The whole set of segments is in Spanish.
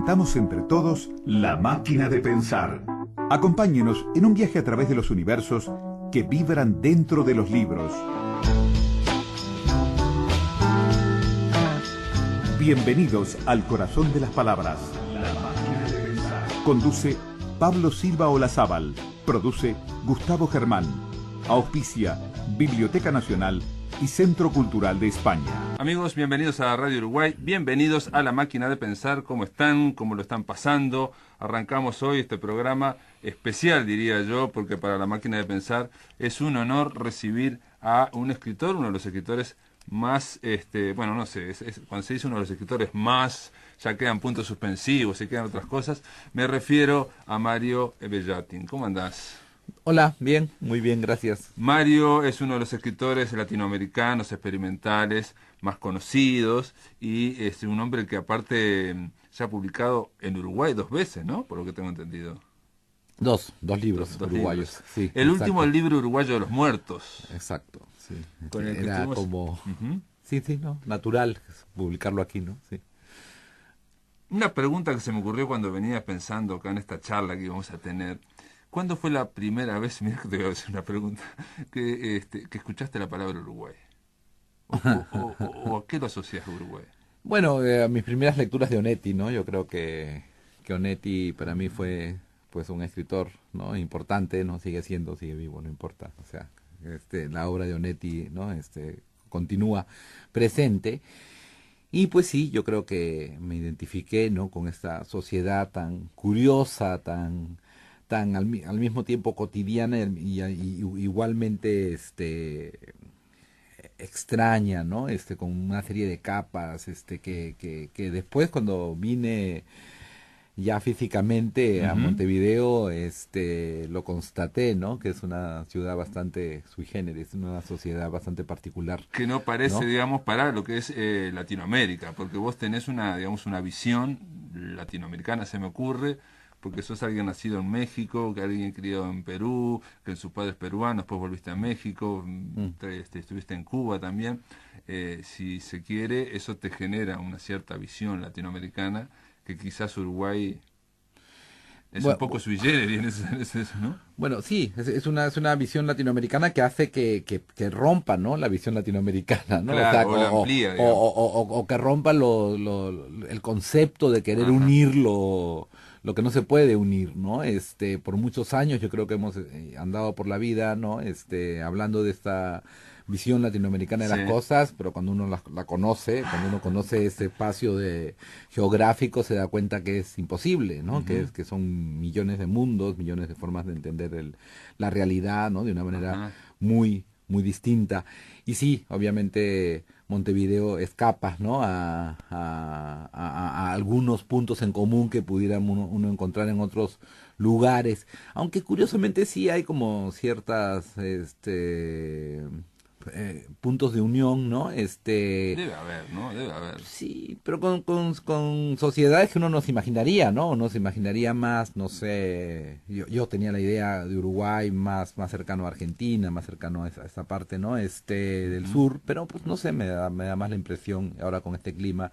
presentamos entre todos La Máquina de Pensar. Acompáñenos en un viaje a través de los universos que vibran dentro de los libros. Bienvenidos al corazón de las palabras. La Máquina de Pensar. Conduce Pablo Silva Olazábal. Produce Gustavo Germán. Auspicia Biblioteca Nacional y Centro Cultural de España. Amigos, bienvenidos a Radio Uruguay, bienvenidos a La Máquina de Pensar. ¿Cómo están? ¿Cómo lo están pasando? Arrancamos hoy este programa especial, diría yo, porque para La Máquina de Pensar es un honor recibir a un escritor, uno de los escritores más, bueno, no sé, cuando se dice uno de los escritores más, ya quedan puntos suspensivos, se quedan otras cosas. Me refiero a Mario Bellatin. ¿Cómo andás? Hola, bien, muy bien, gracias. Mario es uno de los escritores latinoamericanos experimentales más conocidos y es un hombre que aparte se ha publicado en Uruguay 2 veces, ¿no? Por lo que tengo entendido. Dos libros Dos uruguayos. libros. Sí, el exacto. último, el libro uruguayo de los muertos. Exacto, sí. Con el que Era estuvimos... como... Uh-huh. Sí, ¿no? Natural publicarlo aquí, ¿no? Sí. Una pregunta que se me ocurrió cuando venía pensando acá en esta charla que íbamos a tener. ¿Cuándo fue la primera vez, mira que te voy a hacer una pregunta, que escuchaste la palabra Uruguay? ¿O a qué lo asocias a Uruguay? Bueno, mis primeras lecturas de Onetti, ¿no? Yo creo que Onetti para mí fue pues un escritor, ¿no? Importante, ¿no? Sigue vivo, no importa. O sea, la obra de Onetti, ¿no? Continúa presente. Y pues sí, yo creo que me identifiqué, ¿no? Con esta sociedad tan curiosa, tan al mismo tiempo cotidiana y igualmente extraña, ¿no? Con una serie de capas, que después cuando vine ya físicamente a Uh-huh. Montevideo, lo constaté, ¿no? Que es una ciudad bastante sui generis, una sociedad bastante particular. Que no parece, ¿no? digamos, para lo que es Latinoamérica, porque vos tenés una visión latinoamericana, se me ocurre, porque sos alguien nacido en México, que alguien criado en Perú, que sus padres peruanos, después volviste a México, estuviste en Cuba también. Si se quiere, eso te genera una cierta visión latinoamericana, que quizás Uruguay es un poco sui generis en ese, ¿no? Bueno, sí, es una visión latinoamericana que hace que rompa, ¿no? La visión latinoamericana, ¿no? Claro, o sea, o la amplía, digamos. o que rompa el concepto de querer Ajá. unir lo que no se puede unir, ¿no? Por muchos años yo creo que hemos andado por la vida, ¿no? Hablando de esta visión latinoamericana de Sí. las cosas, pero cuando uno la conoce, cuando uno conoce ese espacio geográfico, se da cuenta que es imposible, ¿no? Uh-huh. Que son millones de mundos, millones de formas de entender la realidad, ¿no? De una manera Uh-huh. muy distinta. Y sí, obviamente Montevideo escapa, ¿no? A algunos puntos en común que pudiera uno encontrar en otros lugares, aunque curiosamente sí hay como ciertas puntos de unión, ¿no? Debe haber, ¿no? Debe haber. Sí, pero con sociedades que uno no se imaginaría, ¿no? Uno se imaginaría más, no sé, yo tenía la idea de Uruguay más cercano a Argentina, más cercano a esa parte, ¿no? Del sur, pero pues no sé, me da más la impresión, ahora con este clima,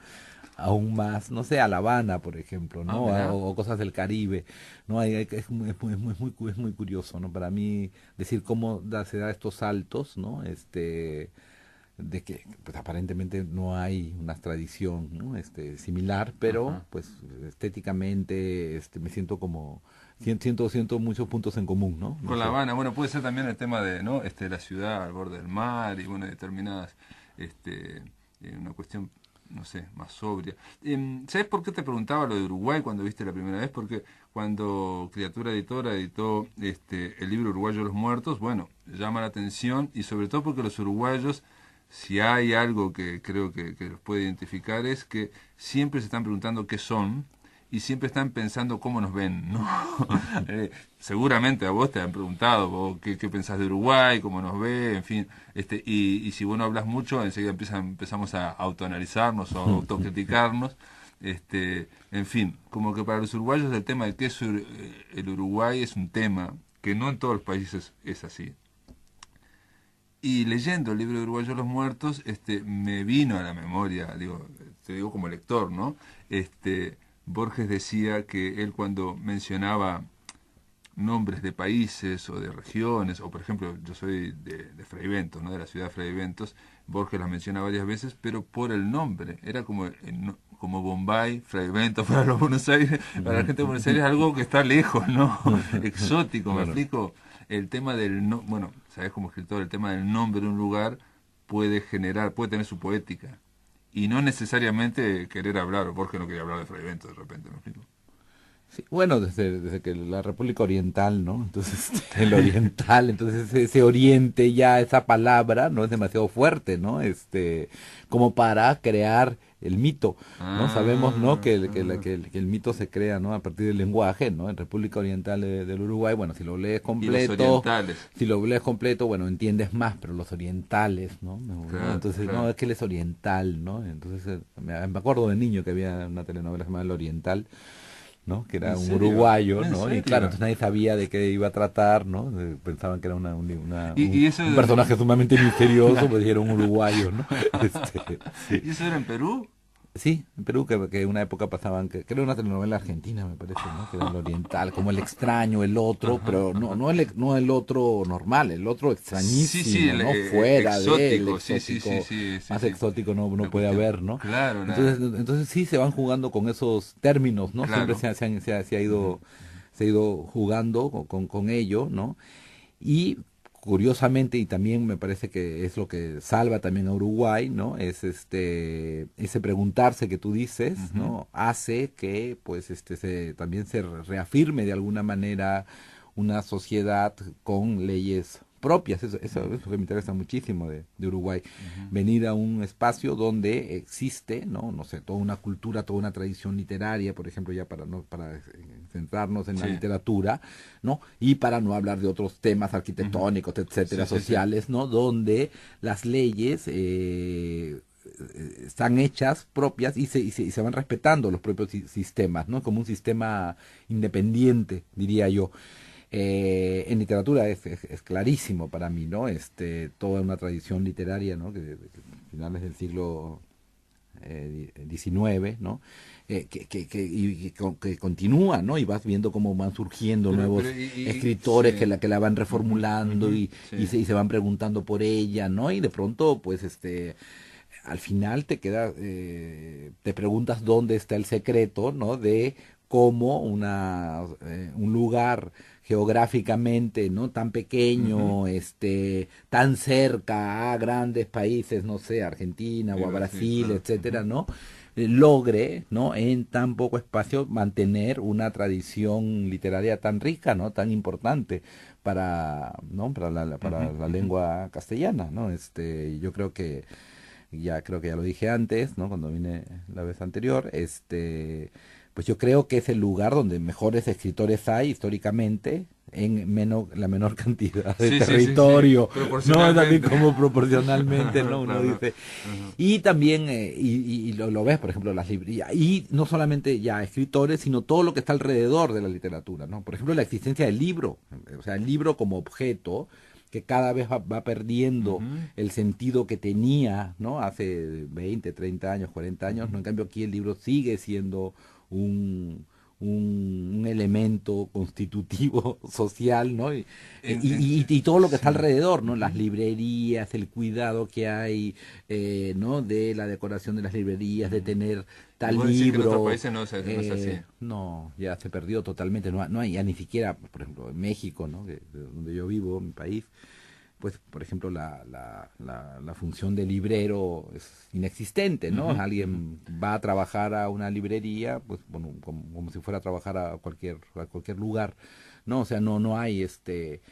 aún más, no sé, a La Habana, por ejemplo, ¿no? O cosas del Caribe, ¿no? Es muy curioso, ¿no? Para mí decir cómo se da estos saltos, ¿no? De que pues aparentemente no hay una tradición, ¿no? Similar, pero Ajá. pues estéticamente me siento como siento muchos puntos en común, ¿no? Con La sé. Habana, bueno, puede ser también el tema de, ¿no? La ciudad al borde del mar y bueno, determinadas, una cuestión, no sé, más sobria. ¿Sabes por qué te preguntaba lo de Uruguay cuando viste la primera vez? Porque cuando Criatura Editora editó el libro Uruguayo de los Muertos, bueno, llama la atención y sobre todo porque los uruguayos, si hay algo que creo que los puede identificar, es que siempre se están preguntando qué son y siempre están pensando cómo nos ven, ¿no? Seguramente a vos te han preguntado vos, qué pensás de Uruguay, cómo nos ve, en fin, y si vos no hablas mucho, enseguida empezamos a autoanalizarnos o a autocriticarnos, en fin, como que para los uruguayos el tema de qué es el Uruguay es un tema que no en todos los países es así. Y leyendo el libro de Uruguayo de los Muertos, me vino a la memoria, te digo como lector, ¿no? Borges decía que él cuando mencionaba nombres de países o de regiones, o por ejemplo, yo soy de Fraiventos, ¿no? De la ciudad de Fraiventos, Borges la menciona varias veces, pero por el nombre, era como, como Bombay, Fraiventos para los Buenos Aires, para la gente de Buenos Aires algo que está lejos, ¿no? Exótico, ¿me Claro. explico? El tema del, no, bueno, sabes como escritor, el tema del nombre de un lugar puede generar, puede tener su poética, y no necesariamente querer hablar, Borges no quería hablar de Fraiventos de repente, ¿me explico? Sí, bueno, desde que la República Oriental, ¿no? Entonces, el oriental, entonces ese oriente ya, esa palabra, ¿no? Es demasiado fuerte, ¿no? Como para crear el mito, ¿no? Sabemos, ¿no? Que el mito se crea, ¿no? A partir del lenguaje, ¿no? En República Oriental del Uruguay, bueno, si lo lees Y los completo, orientales, bueno, entiendes más, pero los orientales, ¿no? ¿No? claro, Entonces, no, claro. es que él es oriental, ¿no? Entonces, me acuerdo de niño que había una telenovela llamada El Oriental, ¿no? Que era ¿En un serio? uruguayo, ¿En ¿no? Y claro, serio? entonces nadie sabía de qué iba a tratar, ¿no? Pensaban que era Y eso, un personaje sumamente misterioso, pues era un uruguayo, ¿no? Sí. ¿Y eso era en Perú? Sí, en Perú, que una época pasaban, que era una telenovela argentina, me parece, ¿no? Que era el oriental, como el extraño, el otro, Ajá, pero ajá. no el otro normal, el otro Sí, sí, extrañísimo, ¿no? Fuera del exótico, sí, sí, sí, exótico, sí, sí, más sí. exótico no La puede cuestión. haber, ¿no? Claro, Entonces sí se van jugando con esos términos, ¿no? Siempre claro. Ujú, ujú. se ha ido jugando con ello, ¿no? Y curiosamente, y también me parece que es lo que salva también a Uruguay, ¿no? Es ese preguntarse que tú dices, Ujú. ¿no? Hace que pues también se reafirme de alguna manera una sociedad con leyes propias. Eso es lo que me interesa muchísimo de Uruguay. Ujú. Venir a un espacio donde existe, no sé, toda una cultura, toda una tradición literaria, por ejemplo, ya para no para centrarnos en la Sí. literatura, ¿no? Y para no hablar de otros temas Ujú. arquitectónicos, etcétera, Sí, sí, sí. sociales, ¿no? Donde las leyes están hechas propias y se van respetando los propios sistemas, ¿no? Como un sistema independiente, diría yo. En literatura es clarísimo para mí, ¿no? Toda una tradición literaria, ¿no? Que de finales del siglo XIX, ¿no? Que continúa, ¿no? Y vas viendo cómo van surgiendo Pero nuevos escritores sí. que la van Ujú, reformulando ujú, sí. y se van preguntando por ella, ¿no? Y de pronto, pues, al final te preguntas dónde está el secreto, ¿no? De cómo un lugar geográficamente, ¿no? Tan Ujú. pequeño, tan cerca a grandes países, no sé, Argentina Sí, o a Brasil, Brasil, claro. etcétera, Ujú. ¿no? Logre, ¿no? En tan poco espacio mantener una tradición literaria tan rica, ¿no? Tan importante ¿no? Ujú, Para la ujú. lengua castellana, ¿no? Yo creo que ya lo dije antes, ¿no? Cuando vine la vez anterior, pues yo creo que es el lugar donde mejores escritores hay históricamente en la menor cantidad de Sí, sí, sí, sí. territorio, ¿no? También Proporcionalmente. como proporcionalmente, ¿no? Uno Claro. dice, Ajá. y también, y lo ves, por ejemplo, las librerías, y no solamente ya escritores, sino todo lo que está alrededor de la literatura, ¿no? Por ejemplo, la existencia del libro, o sea, el libro como objeto, que cada vez va perdiendo Ujú, el sentido que tenía, ¿no? Hace 20, 30 años, 40 años, ujú. ¿no? En cambio aquí el libro sigue siendo un elemento constitutivo social, ¿no? Y todo lo que está Sí. alrededor, ¿no? Las Ujú. librerías, el cuidado que hay, ¿no? De la decoración de las librerías, de Ujú. tener Y tal vos decís que en otros libro. países no es así. No, ya se perdió totalmente, no hay, ya ni siquiera, por ejemplo, en México, ¿no? Donde yo vivo, mi país, pues, por ejemplo, la función de librero es inexistente, ¿no? Ujú, ujú, Alguien va a trabajar a una librería, pues, bueno, como si fuera a trabajar a cualquier lugar, ¿no? O sea, no hay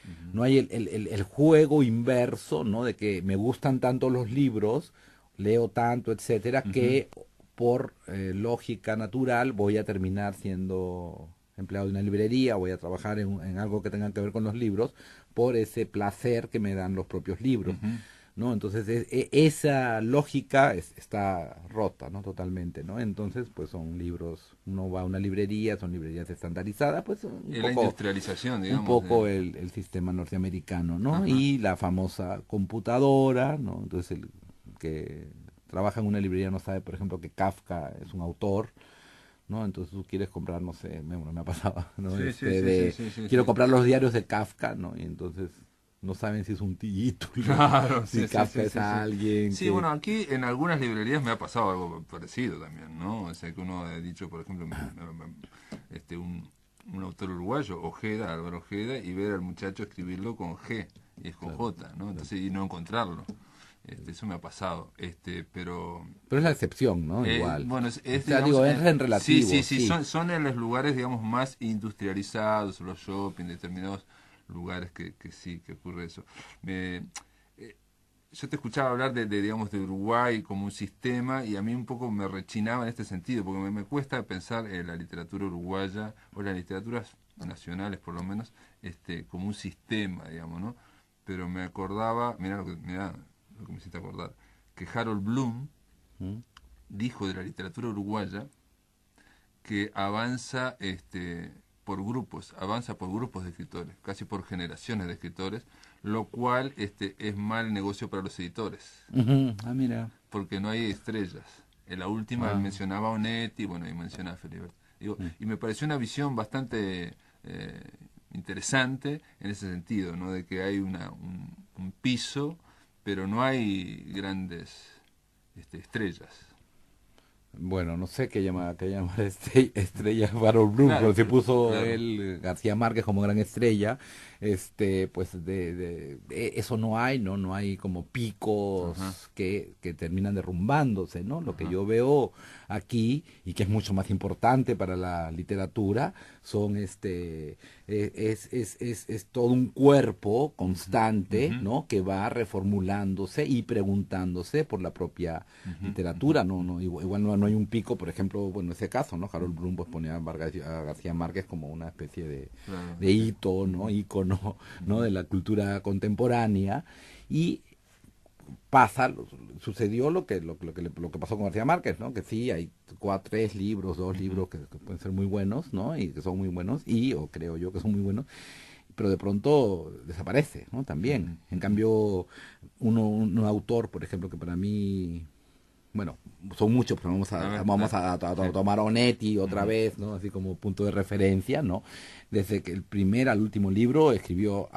ujú, no hay el juego inverso, ¿no? De que me gustan tanto los libros, leo tanto, etcétera, ujú. que por lógica natural voy a terminar siendo empleado de una librería, voy a trabajar en algo que tenga que ver con los libros, por ese placer que me dan los propios libros, Ujú. ¿no? Entonces esa lógica está rota, ¿no? Totalmente, ¿no? Entonces pues son libros, uno va a una librería, son librerías estandarizadas, pues Y la industrialización, un digamos, poco de... el sistema norteamericano, ¿no? Ajá. Y la famosa computadora, ¿no? Entonces el que trabaja en una librería no sabe, por ejemplo, que Kafka es un autor, ¿no? Entonces tú quieres comprar, no sé, me ha pasado, ¿no? Sí, Quiero sí. comprar los diarios de Kafka, ¿no? Y entonces no saben si es un título, Claro, si Kafka es sí. alguien Sí, que... bueno, aquí en algunas librerías me ha pasado algo parecido también, ¿no? O sea, que uno ha dicho, por ejemplo, un autor uruguayo, Ojeda, Álvaro Ojeda, y ver al muchacho escribirlo con G, y es con Claro, J, ¿no? Entonces, y no encontrarlo. Eso me ha pasado, pero Pero es la excepción, ¿no? Igual. bueno, O es, sea, digamos, digo, entra en relativo, sí, sí. son en los lugares, digamos, más industrializados, los shopping, determinados lugares que sí, que ocurre eso. Me, eh, yo te escuchaba hablar digamos, de Uruguay como un sistema y a mí un poco me rechinaba en este sentido, porque me cuesta pensar en la literatura uruguaya o las literaturas nacionales, por lo menos, como un sistema, digamos, ¿no? Pero me acordaba, mirá lo que me hiciste acordar, que Harold Bloom ¿Mm? dijo de la literatura uruguaya que avanza avanza por grupos de escritores, casi por generaciones de escritores, lo cual es mal negocio para los editores, Ujú. Ah, mira. porque no hay estrellas. En la última él Ah. mencionaba a Onetti, bueno, y mencionaba a Feliberto. Digo, Mm. y me pareció una visión bastante interesante en ese sentido, ¿no? De que hay un piso, pero no hay grandes estrellas. Bueno, no sé qué llama estrella Harold Bloom, Claro, pero se puso claro. él, García Márquez como gran estrella, pues eso no hay, ¿no? No hay como Ajá, picos que terminan derrumbándose, ¿no? Lo que ajá. yo veo aquí, y que es mucho más importante para la literatura, son es todo un cuerpo Ujú, constante, ujú, ¿no? Que va reformulándose y preguntándose por la propia ujú, ujú, literatura, igual no hay un pico, por ejemplo, bueno, ese caso, ¿no? Harold Bloom pues ponía a García Márquez como una especie claro, de sí. hito, ¿no? Ujú, Ícono, ¿no? ujú, De la cultura contemporánea, y pasa, sucedió lo que pasó con García Márquez, ¿no? Que sí, hay tres libros, dos ujú. libros que pueden ser muy buenos, ¿no? Y que son muy buenos, o creo yo que son muy buenos, pero de pronto desaparece, ¿no? También. Ujú, En ujú. cambio, un autor, por ejemplo, que para mí, bueno, son muchos, pero A ver, vamos dale. a Sí. tomar a Onetti otra Ujú, vez, ¿no? Así como punto de referencia, ¿no? Desde que el primer al último libro escribió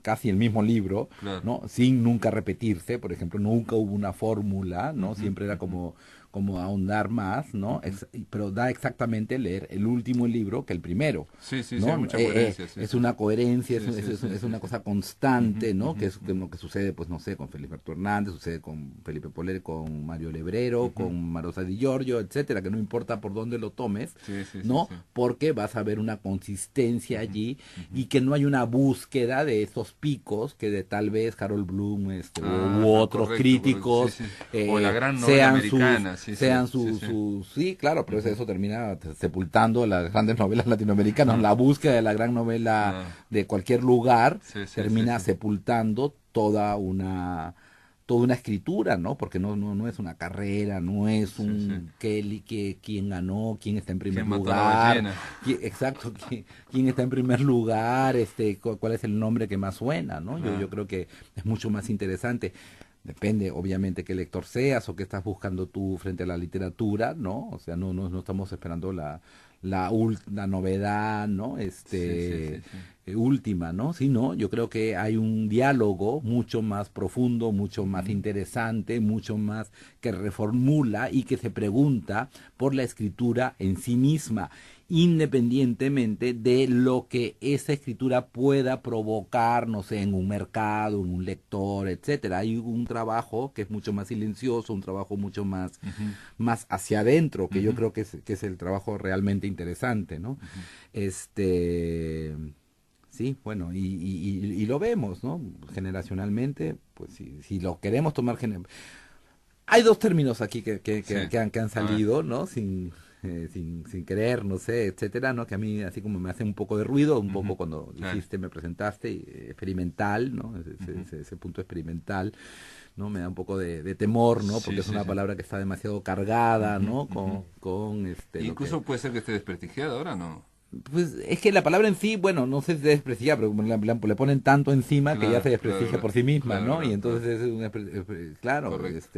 casi el mismo libro, claro. ¿no? Sin nunca repetirse, por ejemplo, nunca hubo una fórmula, ¿no? Ujú, Siempre era ujú, como ahondar más, ¿no? ujú. Pero da exactamente leer el último libro que el primero, Sí, hay ¿no? mucha coherencia, sí, Es sí, una sí. coherencia, es Sí, una sí. cosa Ujú, constante, ¿no? ujú, Que ujú, lo que sucede, pues no sé, con Feliberto Hernández, sucede con Felipe Poler, con Mario Lebrero, ujú. con Marosa Di Giorgio, etcétera, que no importa por dónde lo tomes, ¿no? Sí. Porque vas a ver una consistencia Ujú, allí, ujú. y que no hay una búsqueda de esos picos que de tal vez Harold Bloom, u Ajá, otros correcto, sí, críticos sí. O la gran novela americana, sí. sí, claro, pero Ujú. eso termina sepultando las grandes novelas latinoamericanas. Ajá, La búsqueda de la gran novela ah, de cualquier lugar termina sí. sepultando toda una escritura, ¿no? Porque no es una carrera, no es Sí. un Kelly que quién ganó, quién está en primer ¿Quién mató a la lugar, ballena? exacto, quién está en primer lugar, cuál es el nombre que más suena, ¿no? Yo Claro. creo que es mucho más interesante. Depende, obviamente, qué lector seas o qué estás buscando tú frente a la literatura, ¿no? O sea, no estamos esperando la novedad, ¿no? Sí. Última, ¿no? Sino, yo creo que hay un diálogo mucho más profundo, mucho más Ujú. interesante, mucho más que reformula y que se pregunta por la escritura en sí misma, independientemente de lo que esa escritura pueda provocar, no sé, en un mercado, en un lector, etcétera. Hay un trabajo que es mucho más silencioso, un trabajo mucho Ujú, más hacia adentro, que yo ujú, creo que es el trabajo realmente interesante, ¿no? ujú. Este, sí, bueno, y lo vemos, ¿no? Generacionalmente, pues si lo queremos tomar hay dos términos aquí Sí, que han a ver. salido, ¿no? Sin querer, no sé, etcétera, ¿no? Que a mí así como me hace un poco de ruido, un Ujú, poco cuando claro. me presentaste, experimental, ¿no? Ujú. Ese punto experimental, ¿no? Me da un poco de temor, ¿no? Porque es una Sí. palabra que está demasiado cargada, Ujú, ¿no? ujú. Con lo que... Incluso puede ser que esté desprestigiada ahora, ¿no? Pues es que la palabra en sí, bueno, no se desprecia, pero como le ponen tanto encima que ya se desprestigia por sí misma, ¿no? Y Claro. entonces es claro, Correcto.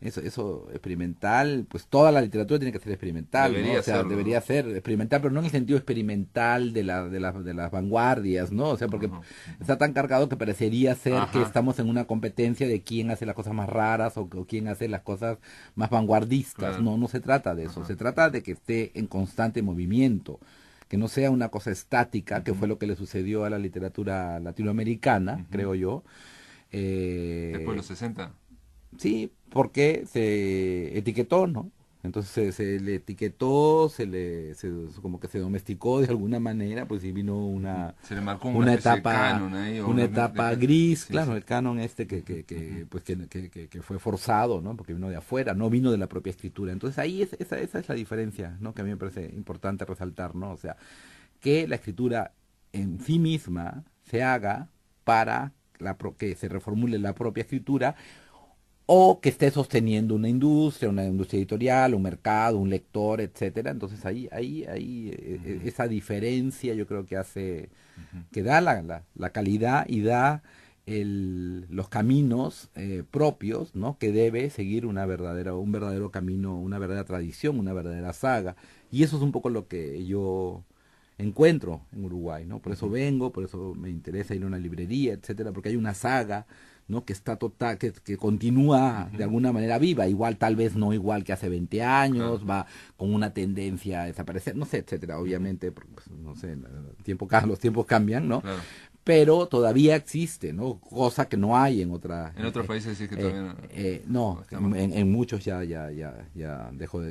eso experimental, pues toda la literatura tiene que ser experimental, ¿no? Debería O sea, serlo, debería ¿no? ser experimental, pero no en el sentido experimental de las vanguardias, ¿no? O sea, porque Ajá, está tan cargado que parecería ser que ajá, estamos en una competencia de quién hace las cosas más raras o quién hace las cosas más vanguardistas. claro. No, no se trata de eso, Ajá, se trata de que esté en constante movimiento, que no sea una cosa estática, que fue lo que le sucedió a la literatura latinoamericana, ujú. creo yo. Después de Eh, los 60. Sí, porque se etiquetó, ¿no? Entonces se le etiquetó, como que se domesticó de alguna manera, pues sí vino Ujú. Se le marcó una una especie de etapa, canon ahí, o una etapa gris, sí, claro, sí. el canon Ujú, ujú. pues que fue forzado, ¿no? Porque vino de afuera, no vino de la propia escritura. Entonces ahí esa es la diferencia, ¿no? Que a mí me parece importante resaltar, ¿no? O sea, que la escritura en sí misma se haga para que se reformule la propia escritura o que esté sosteniendo una industria editorial, un mercado, un lector, etcétera. Entonces Ujú, esa diferencia yo creo que hace, ujú. que da la calidad y da los caminos propios, ¿no? Que debe seguir un verdadero camino, una verdadera tradición, una verdadera saga. Y eso es un poco lo que yo encuentro en Uruguay, ¿no? Por eso Ujú, vengo, por eso me interesa ir a una librería, etcétera, porque hay una saga, ¿no? Que está total, que continúa de ujú. alguna manera viva, igual tal vez no igual que hace 20 años, Claro. va con una tendencia a desaparecer, no sé, etcétera, Ujú, obviamente, porque, pues, no sé, los tiempos cambian, ¿no? claro. Pero todavía existe, ¿no? Cosa que no hay en otra, En otros países sí que todavía no, no no, está más. en muchos ya dejó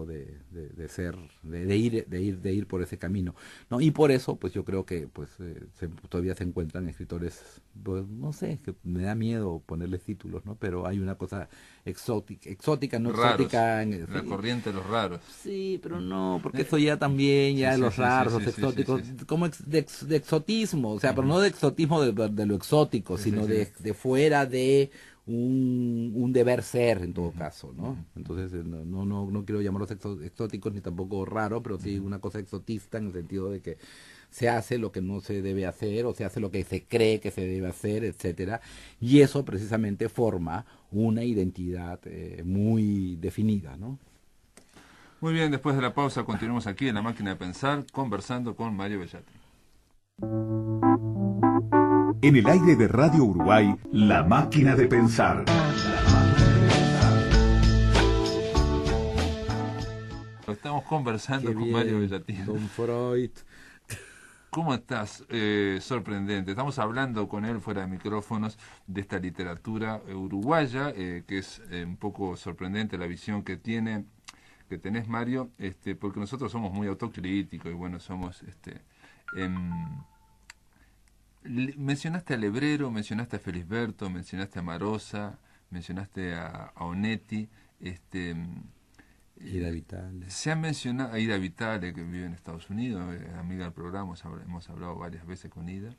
de ser, de ir por ese camino, ¿no? Y por eso, pues yo creo que, pues, todavía se encuentran escritores, pues, no sé, que me da miedo ponerles títulos, ¿no? Pero hay una cosa exótica, no Raros. exótica, La sí, corriente de los raros. sí, pero no, porque Eh, eso ya también, sí, ya sí, los sí, sí, raros, sí, los sí, sí, exóticos, sí, sí. como de exotismo, o sea, pero Ujú, no de exotismo de lo exótico, sí, sí, sino sí. de fuera de un deber ser en todo Ujú, caso, ¿no? ujú, ujú. Entonces, no quiero llamarlos exóticos ni tampoco raros, pero sí Ujú. una cosa exotista en el sentido de que se hace lo que no se debe hacer o se hace lo que se cree que se debe hacer, etcétera, y eso precisamente forma una identidad muy definida, ¿no? Muy bien, después de la pausa continuamos aquí en La Máquina de Pensar conversando con Mario Bellatin. En el aire de Radio Uruguay, La Máquina de Pensar. Estamos Qué conversando con Mario bien, Bellatin. Don Freud. ¿Cómo estás? Sorprendente. Estamos hablando con él fuera de micrófonos de esta literatura uruguaya, que es un poco sorprendente la visión que tenés, Mario, porque nosotros somos muy autocríticos y bueno, somos em, mencionaste a Lebrero, mencionaste a Felisberto, mencionaste a Marosa, mencionaste a Onetti, Ida Vital. se ha mencionado a Ida Vitale, que vive en Estados Unidos, amiga del programa, hemos hablado varias veces con Ida.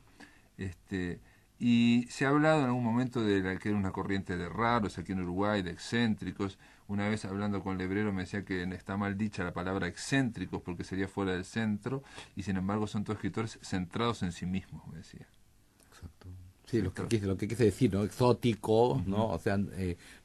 Este, y se ha hablado en algún momento de la que era una corriente de raros aquí en Uruguay, de excéntricos. Una vez hablando con Lebrero me decía que está mal dicha la palabra excéntricos porque sería fuera del centro, y sin embargo son todos escritores centrados en sí mismos, me decía. Exacto. Sí, Centra- lo que quise decir, ¿no? Exótico, Ujú, ¿no? O sea,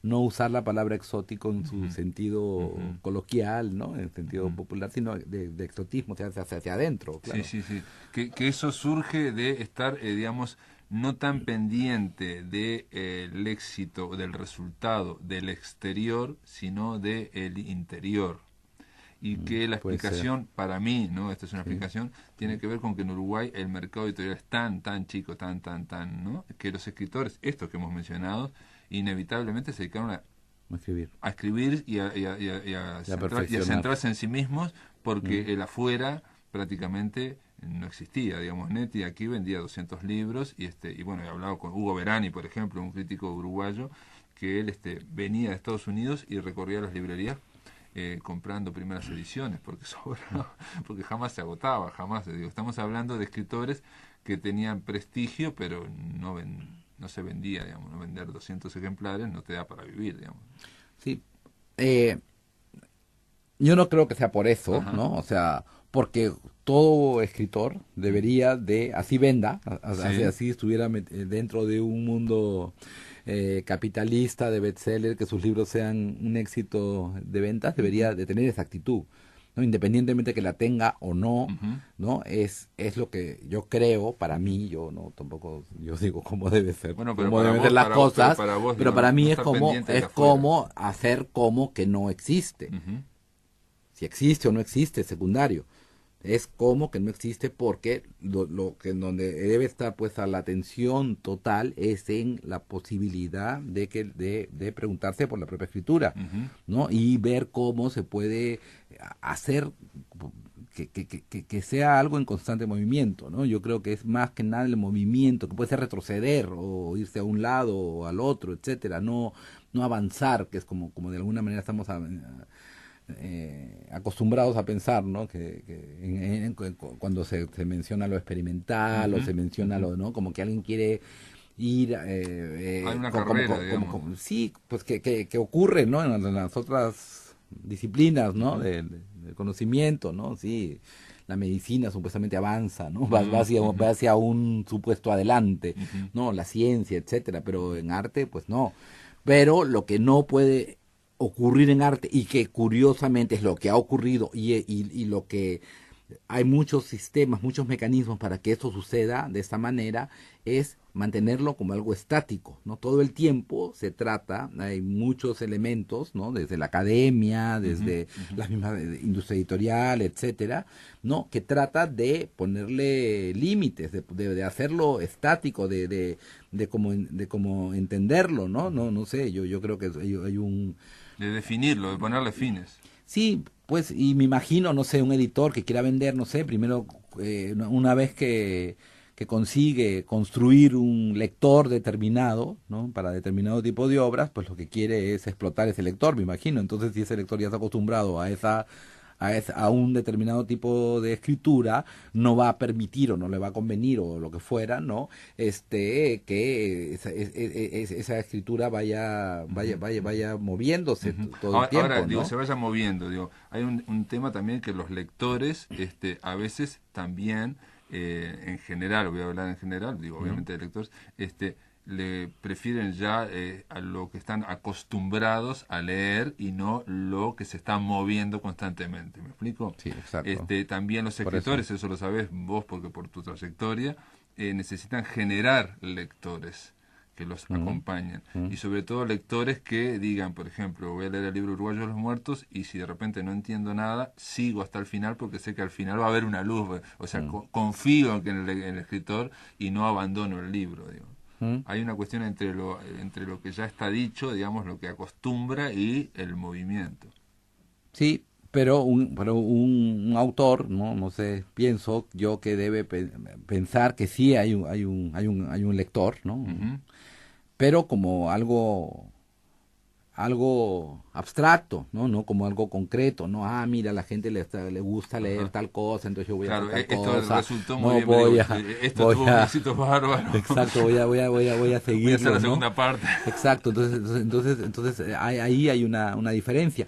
no usar la palabra exótico en su ujú, sentido ujú, coloquial, ¿no? En sentido ujú. popular, sino de exotismo, o sea, hacia adentro, Sí, claro. sí, sí. Que eso surge de estar, digamos, no tan pendiente de, el éxito, del resultado del exterior, sino del interior. Y que la Puede ser, explicación, para mí, ¿no? Esta es una sí. explicación, tiene que ver con que en Uruguay el mercado editorial es tan chico, tan, ¿no? Que los escritores, estos que hemos mencionado, inevitablemente se dedicaron Escribir. a escribir Y a y a perfeccionar. centrarse en sí mismos, Mm. porque el afuera prácticamente no existía. Digamos, Netti aquí vendía 200 libros y bueno, he hablado con Hugo Verani, por ejemplo, un crítico uruguayo, que él venía de Estados Unidos y recorría las librerías comprando primeras ediciones porque sobraba, porque jamás se agotaba, jamás. Digo, estamos hablando de escritores que tenían prestigio, pero no se vendía, digamos, no vender 200 ejemplares no te da para vivir, digamos. Sí. Eh, yo no creo que sea por eso, Ajá, ¿no? O sea, porque todo escritor debería de, así venda, sí, así estuviera dentro de un mundo capitalista de bestseller, que sus libros sean un éxito de ventas, debería de tener esa actitud, ¿no? Independientemente que la tenga o no, Ujú. ¿no? Es lo que yo creo, para mí, yo no tampoco, yo digo cómo debe ser, Bueno, pero cómo para deben vos, ser las para vos, pero cosas, para vos, pero digo, para no, mí no es estar como, pendiente de afuera. hacer como que no existe. Ujú. Si existe o no existe, es secundario. Es como que no existe porque lo que en donde debe estar puesta la atención total es en la posibilidad de preguntarse por la propia escritura, Ujú. ¿no? Y ver cómo se puede hacer que sea algo en constante movimiento, ¿no? Yo creo que es más que nada el movimiento, que puede ser retroceder o irse a un lado o al otro, etcétera, no avanzar, que es como de alguna manera estamos acostumbrados a pensar, ¿no? Cuando se menciona lo experimental o Ujú. se menciona Ujú. lo, ¿no? Como que alguien quiere ir, Hay una carrera, digamos. sí, pues que ocurre, ¿no? En las otras disciplinas, ¿no? Ujú. Del conocimiento, ¿no? Sí, la medicina supuestamente avanza, ¿no? Va Mm, hacia, ujú. va hacia un supuesto adelante, Ujú. ¿no? La ciencia, etcétera, pero en arte, pues no. Pero lo que no puede ocurrir en arte y que curiosamente es lo que ha ocurrido y lo que hay muchos sistemas, muchos mecanismos para que esto suceda de esta manera, es mantenerlo como algo estático, ¿no? Todo el tiempo se trata, hay muchos elementos, ¿no? Desde la academia, Ujú. desde Ujú. la misma industria editorial, etcétera, ¿no? Que trata de ponerle límites, de hacerlo estático, de cómo entenderlo, ¿no? No sé, yo creo que hay un De definirlo, de ponerle fines. sí, pues, y me imagino, no sé, un editor que quiera vender, no sé, primero, una vez que consigue construir un lector determinado, ¿no? Para determinado tipo de obras, pues lo que quiere es explotar ese lector, me imagino. Entonces, si ese lector ya está acostumbrado a un determinado tipo de escritura, no va a permitir o no le va a convenir o lo que fuera, ¿no? Que esa escritura Ujú. Ujú. vaya moviéndose Ujú. todo el Ahora, tiempo, digo, ¿no? se vaya moviendo, digo, hay un tema también que los lectores, a veces también, en general, voy a hablar en general, digo, Mm. obviamente de lectores, le prefieren ya a lo que están acostumbrados a leer y no lo que se está moviendo constantemente. ¿Me explico? Sí, exacto. También los Por eso. escritores, eso lo sabes vos porque por tu trayectoria, necesitan generar lectores que los Mm, acompañen. mm, Y sobre todo lectores que digan, por ejemplo, voy a leer el libro Uruguayo de los Muertos y si de repente no entiendo nada, sigo hasta el final porque sé que al final va a haber una luz. O sea, mm, confío en el escritor y no abandono el libro. Digo. mm. Hay una cuestión entre lo que ya está dicho, digamos, lo que acostumbra y el movimiento. Sí, pero un autor, no sé, pienso yo que debe pensar que sí hay un lector, ¿no? Ujú. Pero como algo abstracto, ¿no? Como algo concreto, ¿no? Ah, mira, a la gente le gusta leer Ajá. tal cosa, entonces yo voy a hacer Claro, tal esto cosa, resultó muy no bien, me digo, esto voy tuvo un a, éxito bárbaro. exacto, voy a Voy a hacer seguirlo, la ¿no? segunda parte. Exacto, entonces ahí hay una diferencia.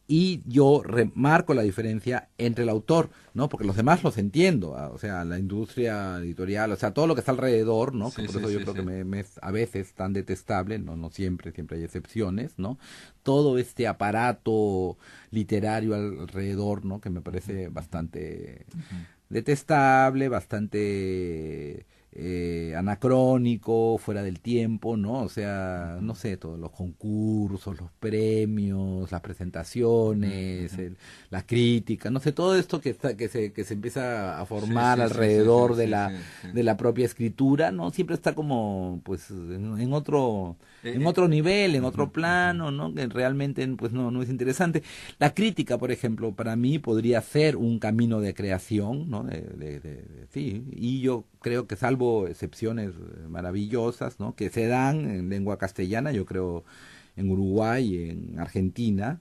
Y yo remarco la diferencia entre el autor, ¿no? Porque los demás los entiendo, o sea, la industria editorial, o sea, todo lo que está alrededor, ¿no? Que Sí, por sí, eso yo sí, creo que sí. me es a veces tan detestable, no siempre, siempre hay excepciones, ¿no? Todo este aparato literario alrededor, ¿no? Que me Ujú, parece ujú, bastante ujú. detestable, bastante anacrónico, fuera del tiempo, ¿no? O sea, Ujú, no sé, todos los concursos, los premios, las ujú, presentaciones, ujú. la crítica, no sé, todo esto que se empieza a Sí, formar sí, sí, sí, sí, alrededor sí, sí, sí. de la propia escritura, ¿no? Siempre está como, pues, en Eh, otro nivel, en Ujú, otro ujú, plano, ¿no? Que realmente, pues, no es interesante. La crítica, por ejemplo, para mí podría ser un camino de creación, ¿no? Sí, y yo creo que salvo excepciones maravillosas, ¿no? Que se dan en lengua castellana, yo creo en Uruguay y en Argentina,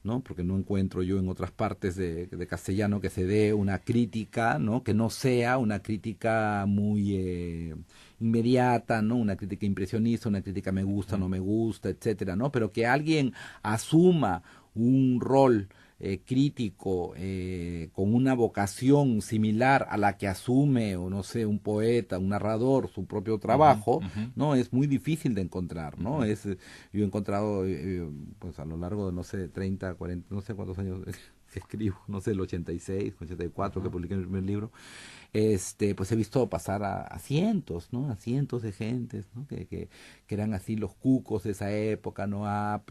¿no? Porque no encuentro yo en otras partes de castellano que se dé una crítica, ¿no? Que no sea una crítica muy inmediata, ¿no? Una crítica impresionista, una crítica me gusta, ujú, no me gusta, etcétera, ¿no? Pero que alguien asuma un rol crítico, con una vocación similar a la que asume, o no sé, un poeta, un narrador, su propio trabajo, ¿no? Es muy difícil de encontrar, ¿no? Yo he encontrado, pues a lo largo de, no sé, 30, 40, no sé cuántos años que escribo, no sé, el 86, 84 que publiqué mi primer libro, pues he visto pasar a cientos, ¿no? A cientos de gentes, ¿no? Que eran así los cucos de esa época, ¿no?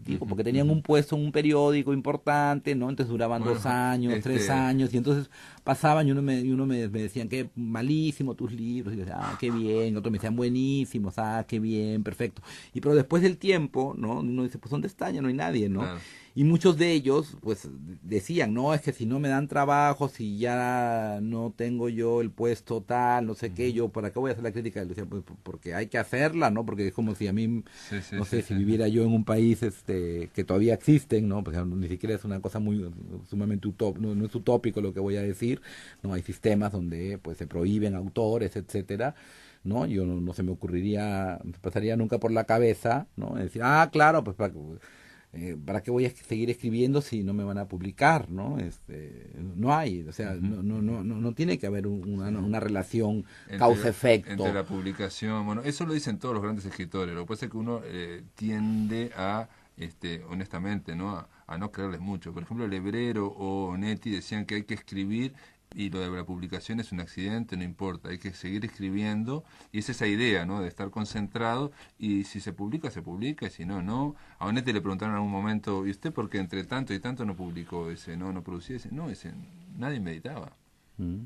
Digo, porque tenían un puesto en un periódico importante, ¿no? Entonces duraban Bueno, 2 años, 3 años, y entonces pasaban y uno me decían que malísimo tus libros, y yo decía, qué bien, otros me decían buenísimos, qué bien, perfecto. Y pero después del tiempo, ¿no? Uno dice, pues ¿dónde está? Ya no hay nadie, ¿no? claro. Y muchos de ellos, pues, decían, no, es que si no me dan trabajo, si ya no tengo yo el puesto tal, no sé qué, yo, ¿para qué voy a hacer la crítica? Y le decía, pues, porque hay que hacerla, ¿no? Porque es como si a mí, Sí, sí, no sí, sé, sí, si viviera yo en un país que todavía existen, ¿no? Porque ni siquiera es una cosa muy sumamente utópico, no es utópico lo que voy a decir, ¿no? Hay sistemas donde, pues, se prohíben autores, etcétera, ¿no? Yo no se me ocurriría, no me pasaría nunca por la cabeza, ¿no? Decir, claro, pues, ¿para qué voy a seguir escribiendo si no me van a publicar, ¿no? No hay, o sea, no tiene que haber una relación causa-efecto. Entre la publicación, bueno, eso lo dicen todos los grandes escritores. Lo que pasa es que uno tiende a, honestamente, ¿no? A no creerles mucho. Por ejemplo, Lebrero o Netti decían que hay que escribir y lo de la publicación es un accidente, no importa, hay que seguir escribiendo, y es esa idea, ¿no? De estar concentrado, y si se publica, se publica, y si no, no. A Onetti le preguntaron en algún momento, ¿y usted por qué entre tanto y tanto no publicó no producía ese? Nadie meditaba. Mm.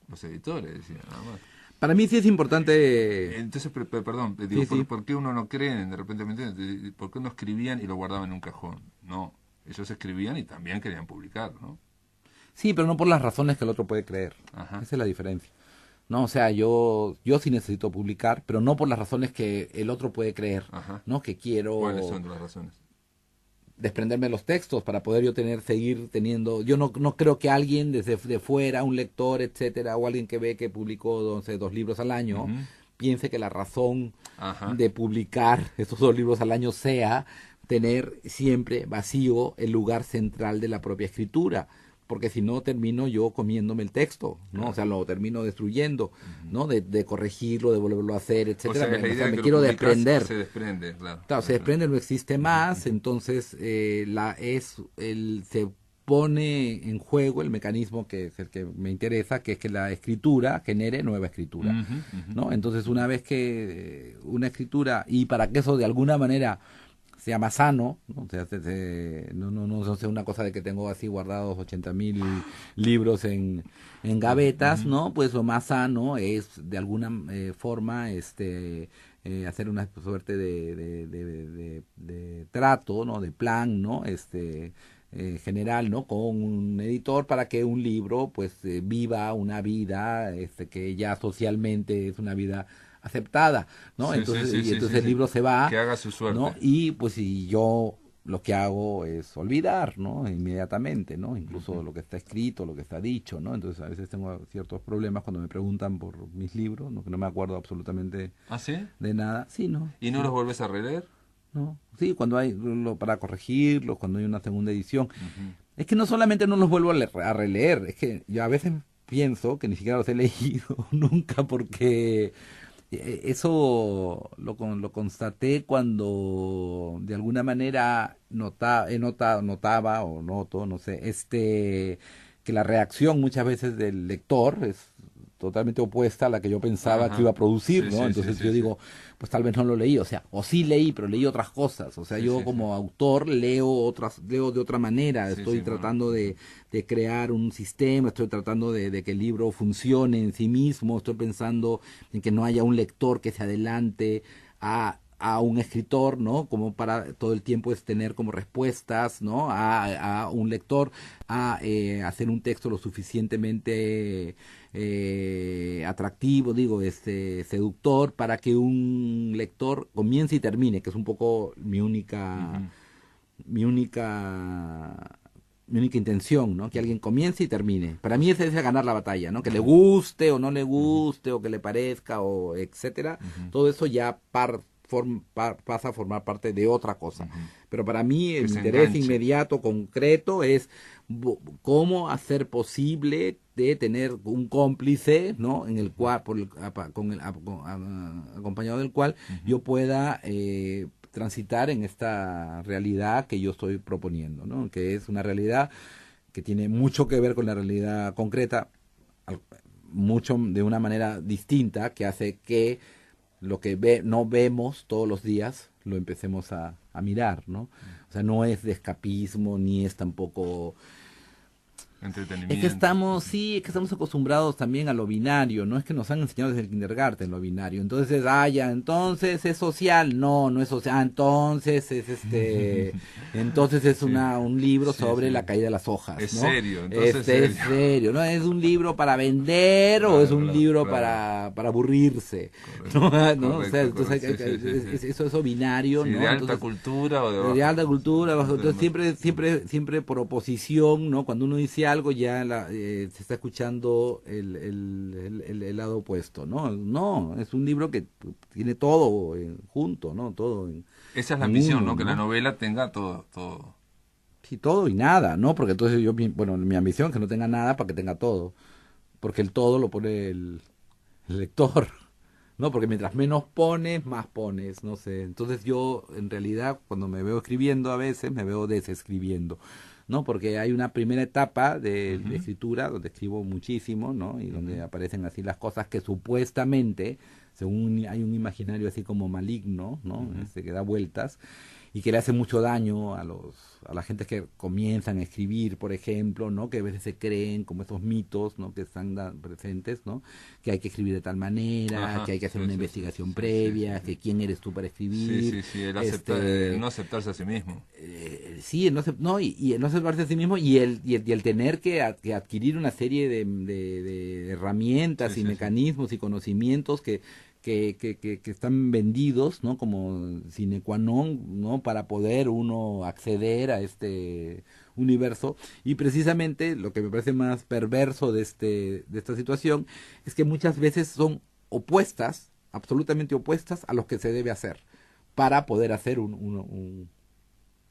Los editores decían, nada más. Para mí sí es importante. Entonces, perdón, digo, Sí. ¿por qué uno no cree de repente, ¿me entiendes? ¿Por qué no escribían y lo guardaban en un cajón? No, ellos escribían y también querían publicar, ¿no? Sí, pero no por las razones que el otro puede creer. Ajá. Esa es la diferencia. No, o sea, yo sí necesito publicar, pero no por las razones que el otro puede creer, Ajá. ¿no? Que quiero ¿Cuáles son las razones? desprenderme de los textos para poder yo seguir teniendo. Yo no creo que alguien desde de fuera, un lector, etcétera, o alguien que ve que publicó, no sé, 2 libros al año, piense que la razón de publicar esos 2 libros al año sea tener siempre vacío el lugar central de la propia escritura, porque si no termino yo comiéndome el texto, ¿no? Claro. O sea, lo termino destruyendo, ¿no? De corregirlo, de volverlo a hacer, etcétera. O sea, me quiero desprender. Se desprende, claro. Claro, se desprende, no existe más, entonces se pone en juego el mecanismo que es el que me interesa, que es que la escritura genere nueva escritura, ¿no? Entonces, una vez que una escritura, y para que eso de alguna manera sea más sano, ¿no? O sea, no sea una cosa de que tengo así guardados 80.000 libros en gavetas, ¿no? Pues lo más sano es de alguna forma hacer una suerte de trato, ¿no? De plan, ¿no? General, ¿no? Con un editor para que un libro pues viva una vida que ya socialmente es una vida aceptada, ¿no? Sí, entonces sí, el libro se va, que haga su suerte, ¿no? Y pues si yo lo que hago es olvidar, ¿no? Inmediatamente, ¿no? Incluso lo que está escrito, lo que está dicho, ¿no? Entonces a veces tengo ciertos problemas cuando me preguntan por mis libros, ¿no? Que no me acuerdo absolutamente de nada. Sí, ¿no? ¿Y no los volvés a releer? No, sí, cuando hay para corregirlos, cuando hay una segunda edición. Es que no solamente no los vuelvo a releer, es que yo a veces pienso que ni siquiera los he leído nunca, porque eso lo constaté cuando de alguna manera notaba o noto, no sé, que la reacción muchas veces del lector es totalmente opuesta a la que yo pensaba que iba a producir, ¿no? Entonces yo digo, pues tal vez no lo leí, o sea, o sí leí, pero leí otras cosas, o sea, yo como autor leo de otra manera, estoy tratando de crear un sistema, estoy tratando de que el libro funcione en sí mismo, estoy pensando en que no haya un lector que se adelante a un escritor, ¿no? Como para todo el tiempo es tener como respuestas, ¿no? A un lector, a hacer un texto lo suficientemente atractivo, digo, seductor, para que un lector comience y termine, que es un poco mi única intención, ¿no? Que alguien comience y termine. Para mí ese es ganar la batalla, ¿no? Que le guste o no le guste, o que le parezca, o etcétera. Todo eso ya pasa a formar parte de otra cosa. Pero para mí el interés inmediato, concreto, es cómo hacer posible de tener un cómplice, ¿no? En el cual, acompañado del cual yo pueda transitar en esta realidad que yo estoy proponiendo, ¿no? Que es una realidad que tiene mucho que ver con la realidad concreta, mucho de una manera distinta, que hace que lo que no vemos todos los días lo empecemos a mirar, ¿no? O sea, no es de escapismo, ni es tampoco... Entretenimiento. Es que estamos acostumbrados también a lo binario, no es que nos han enseñado desde el kindergarten lo binario. Entonces, entonces es social, no es social, entonces es entonces es Sí. un libro Sí, sobre sí. la caída de las hojas, Es ¿no? serio, entonces Es serio, ¿no? ¿Es un libro para vender o es un Claro, libro claro. para aburrirse? Correcto, ¿No? O sea, correcto, entonces correcto. Sí, sí, sí. eso binario, Sí, ¿no? de alta Entonces, cultura o de baja. de alta cultura, bajo, entonces Entonces, siempre por oposición, ¿no? Cuando uno dice algo ya se está escuchando el lado opuesto, ¿no? No, es un libro que tiene todo junto, ¿no? Todo esa es la en ambición, uno, ¿no? Que la ¿no? novela tenga todo, todo. Sí, todo y nada, ¿no? Porque entonces bueno, mi ambición es que no tenga nada para que tenga todo, porque el todo lo pone el lector. No, porque mientras menos pones, más pones, no sé. Entonces yo, en realidad, cuando me veo escribiendo a veces, me veo desescribiendo, ¿no? Porque hay una primera etapa de Ujú, escritura donde escribo muchísimo, ¿no? Y donde ujú. aparecen así las cosas que supuestamente, según hay un imaginario así como maligno, ¿no? Ujú. Que da vueltas y que le hace mucho daño a la gente que comienzan a escribir, por ejemplo, ¿no? Que a veces se creen como esos mitos, ¿no? Que están presentes, ¿no? Que hay que escribir de tal manera, que Ajá, hay que hacer sí, una sí, sí, investigación sí, sí, sí, previa, sí. que quién eres tú para Sí, escribir, sí, sí, el este no aceptarse a sí mismo. sí, y el no aceptarse a sí mismo y el tener que adquirir una serie de Sí, herramientas y sí, sí. mecanismos y conocimientos que están vendidos, ¿no? Como sine qua non, ¿no? Para poder uno acceder a este universo. Y precisamente lo que me parece más perverso de esta situación es que muchas veces son opuestas, absolutamente opuestas a lo que se debe hacer para poder hacer un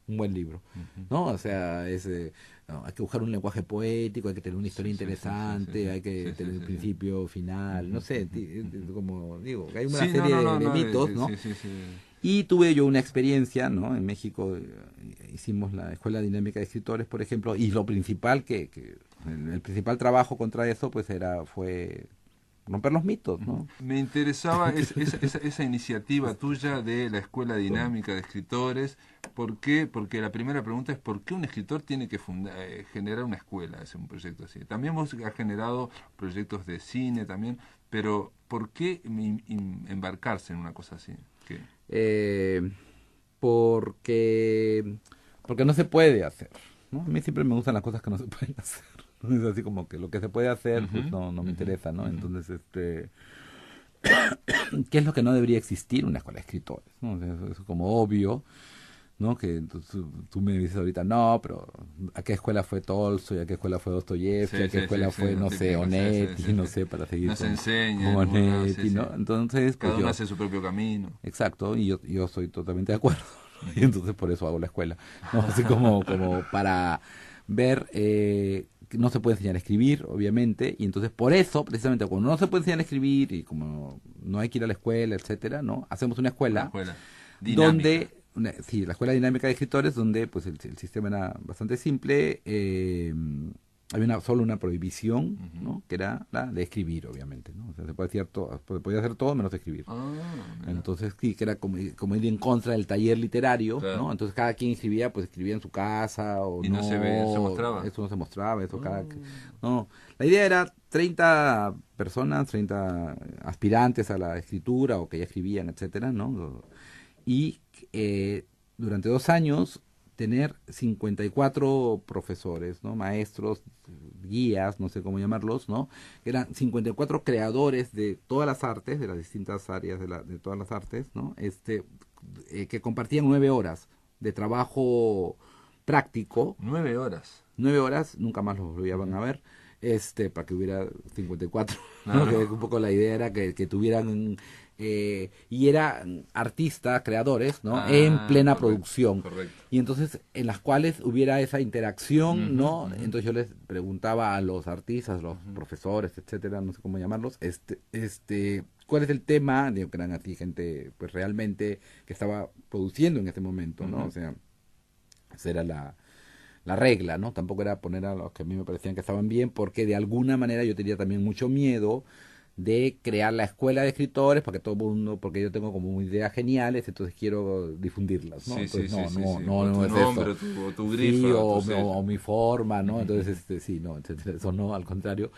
buen libro, Ujú. ¿no? O sea, no, hay que buscar un lenguaje poético, hay que tener una Sí, historia sí, sí, sí, sí, interesante, sí. hay que Sí, sí, tener un sí, sí. principio, final, no Ujú, sé, ujú, ujú. como digo, hay una Sí, no, serie no, no, de no, mitos, ¿no? sí, sí, sí. Y tuve yo una experiencia, ¿no? En México hicimos la Escuela Dinámica de Escritores, por ejemplo, y lo principal el principal trabajo contra eso, pues fue romper los mitos, Ujú. ¿no? Me interesaba esa iniciativa tuya de la Escuela Dinámica de Escritores. ¿Por qué? Porque la primera pregunta es ¿por qué un escritor tiene que generar una escuela? Es un proyecto así. También vos has generado proyectos de cine también, pero ¿por qué embarcarse en una cosa así? ¿Qué? Eh, porque porque no se puede hacer, ¿no? A mí siempre me gustan las cosas que no se pueden hacer. ¿No? Es así como que lo que se puede hacer, pues Ujú, no me ujú, interesa, ¿no? ujú. Entonces, ¿qué es lo que no debería existir? Una escuela de escritores, ¿no? O sea, eso es como obvio, ¿no? Que tú me dices ahorita, no, pero ¿a qué escuela fue Tolstoy? ¿A qué escuela fue Dostoyevsky? Sí, ¿A qué sí, sí, escuela sí, fue, lo no sé, típico, sí, sí, Onetti? sí, No sí. sé, para seguir Nos con enseña en un lado, sí, Onetti, sí. ¿no? Entonces, pues Cada uno hace su propio camino. exacto, y yo soy totalmente de acuerdo. Y Ujú. entonces por eso hago la escuela, ¿no? Así como para ver que no se puede enseñar a escribir, obviamente, y entonces por eso, precisamente, cuando no se puede enseñar a escribir y como no hay que ir a la escuela, etcétera, ¿no? Hacemos una Una escuela escuela dinámica. donde, sí, la escuela dinámica de escritores, donde pues el sistema era bastante simple, había solo una prohibición, Ujú. ¿no? Que era la de escribir, obviamente, ¿no? O sea, se puede hacer todo, podía hacer todo menos escribir. Ah, mira. Entonces, sí, que era como ir en contra del taller literario, ¿no? Claro. Entonces, cada quien escribía, pues escribía en su casa o Y no se ve, se no, mostraba. eso no se mostraba, eso Ah, no. La idea era 30 personas, 30 aspirantes a la escritura o que ya escribían, etcétera, ¿no? Y durante 2 años tener 54 profesores, ¿no? Maestros, guías, no sé cómo llamarlos, ¿no? Eran 54 creadores de todas las artes, de las distintas áreas de todas las artes, ¿no? Que compartían 9 horas de trabajo práctico, 9 horas. 9 horas, nunca más los volvían Ujú. a ver, para que hubiera 54, ¿no? Que un poco la idea era que tuvieran, y eran artistas, creadores, ¿no? En plena producción. Correcto. Y entonces, en las cuales hubiera esa interacción, ¿no? Entonces yo les preguntaba a los artistas, los profesores, etcétera, no sé cómo llamarlos, ¿cuál es el tema? Digo, que eran así gente, pues realmente, que estaba produciendo en ese momento, ¿no? O sea, esa era la regla, ¿no? Tampoco era poner a los que a mí me parecían que estaban bien, porque de alguna manera yo tenía también mucho miedo de crear la escuela de escritores para que todo el mundo, porque yo tengo como ideas geniales, entonces quiero difundirlas, ¿no? Sí, entonces O no tu es nombre, eso. o tu grifa, Sí, o tu sello. o mi forma, ¿no? Entonces, sí, no, etcétera, eso no, al contrario.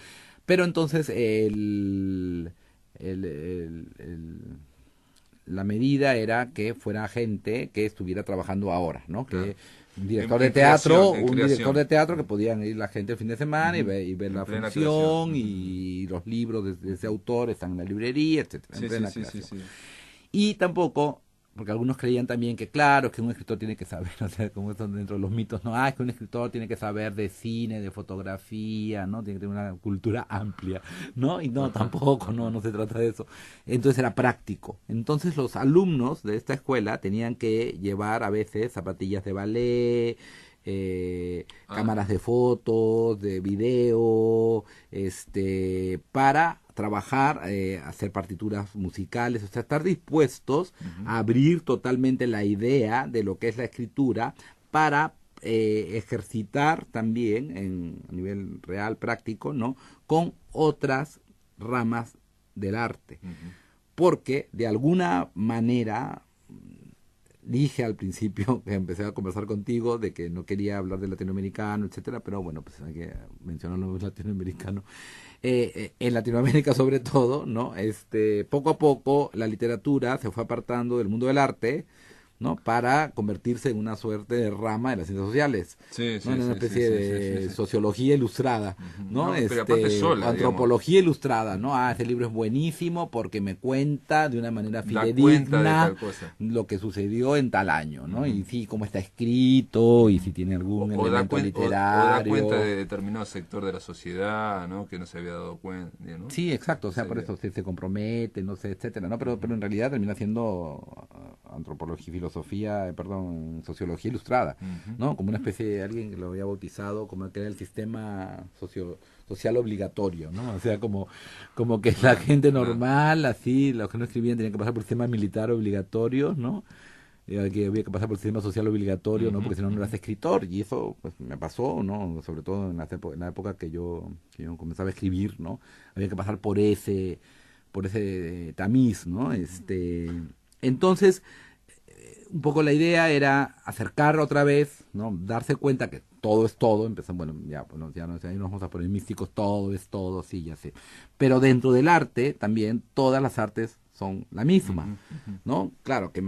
Pero entonces el, el, el- la medida era que fuera gente que estuviera trabajando ahora, ¿no? Claro. Que un director En de teatro, creación, en un director creación. de teatro que podían ir la gente el fin de semana y ver En la plena función creación. y los libros de ese autor están en la librería, etcétera, en Sí, plena sí. creación. Y tampoco, porque algunos creían también que claro, es que un escritor tiene que saber, o sea, como están dentro de los mitos, no, es que un escritor tiene que saber de cine, de fotografía, ¿no? Tiene que tener una cultura amplia, ¿no? Y no, tampoco, no se trata de eso. Entonces era práctico. Entonces los alumnos de esta escuela tenían que llevar a veces zapatillas de ballet, cámaras de fotos, de video, para trabajar, hacer partituras musicales, o sea, estar dispuestos a abrir totalmente la idea de lo que es la escritura para ejercitar también a nivel real, práctico, ¿no? Con otras ramas del arte. Porque de alguna manera dije al principio que empecé a conversar contigo de que no quería hablar de latinoamericano, etcétera, pero bueno, pues hay que mencionar los latinoamericanos. En Latinoamérica sobre todo, ¿no? Poco a poco la literatura se fue apartando del mundo del arte, ¿no? Para convertirse en una suerte de rama de las ciencias sociales, ¿no? En una especie de sociología ilustrada, ¿no? Pero aparte sola, antropología ilustrada, ¿no? Ese libro es buenísimo porque me cuenta de una manera da cuenta de fidedigna tal cosa. lo que sucedió en tal año, ¿no? Y sí, cómo está escrito y si tiene algún elemento literario. O da cuenta de determinado sector de la sociedad, ¿no? Que no se había dado cuenta, ¿no? Sí, exacto, o sea, por eso se compromete, no sé, etcétera, ¿no? Pero en realidad termina siendo antropología, filosofía, perdón, sociología ilustrada, ¿no? Como una especie de alguien que lo había bautizado como que era el sistema social obligatorio, ¿no? O sea, como que la gente normal, así, los que no escribían tenían que pasar por el sistema militar obligatorio, ¿no? Que había que pasar por el sistema social obligatorio, ¿no? Porque si no, no eras escritor. Y eso pues me pasó, ¿no? Sobre todo en la época que yo comenzaba a escribir, ¿no? Había que pasar por ese tamiz, ¿no? Entonces, un poco la idea era acercar otra vez, ¿no? Darse cuenta que todo es todo. Empezamos, bueno, ya no sé, ahí nos vamos a poner místicos, todo es todo, sí, ya sé. Pero dentro del arte, también, todas las artes son la misma, ¿no? Claro que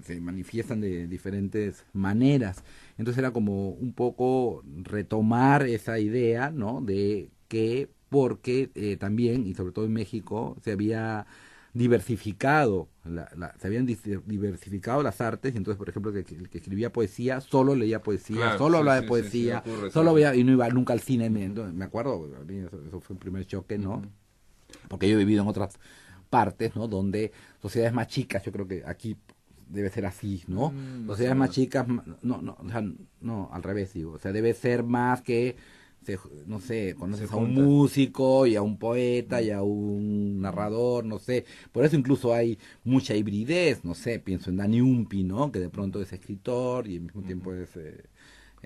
se manifiestan de diferentes maneras. Entonces era como un poco retomar esa idea, ¿no? De que porque también, y sobre todo en México, se había diversificado se habían diversificado las artes, y entonces por ejemplo el que escribía poesía solo leía poesía, Claro, solo sí, hablaba de sí, poesía, sí, ocurre, solo sí. veía y no iba nunca al cine. Entonces, me acuerdo, a mí eso fue el primer choque, ¿no? Porque yo he vivido en otras partes, ¿no? Donde sociedades más chicas, yo creo que aquí debe ser así, ¿no? Sociedades más chicas, o sea, no, al revés, digo, o sea, debe ser más que no sé, conoces a un músico y a un poeta y a un narrador, no sé, por eso incluso hay mucha hibridez, no sé, pienso en Dani Umpi, ¿no? Que de pronto es escritor y al mismo tiempo es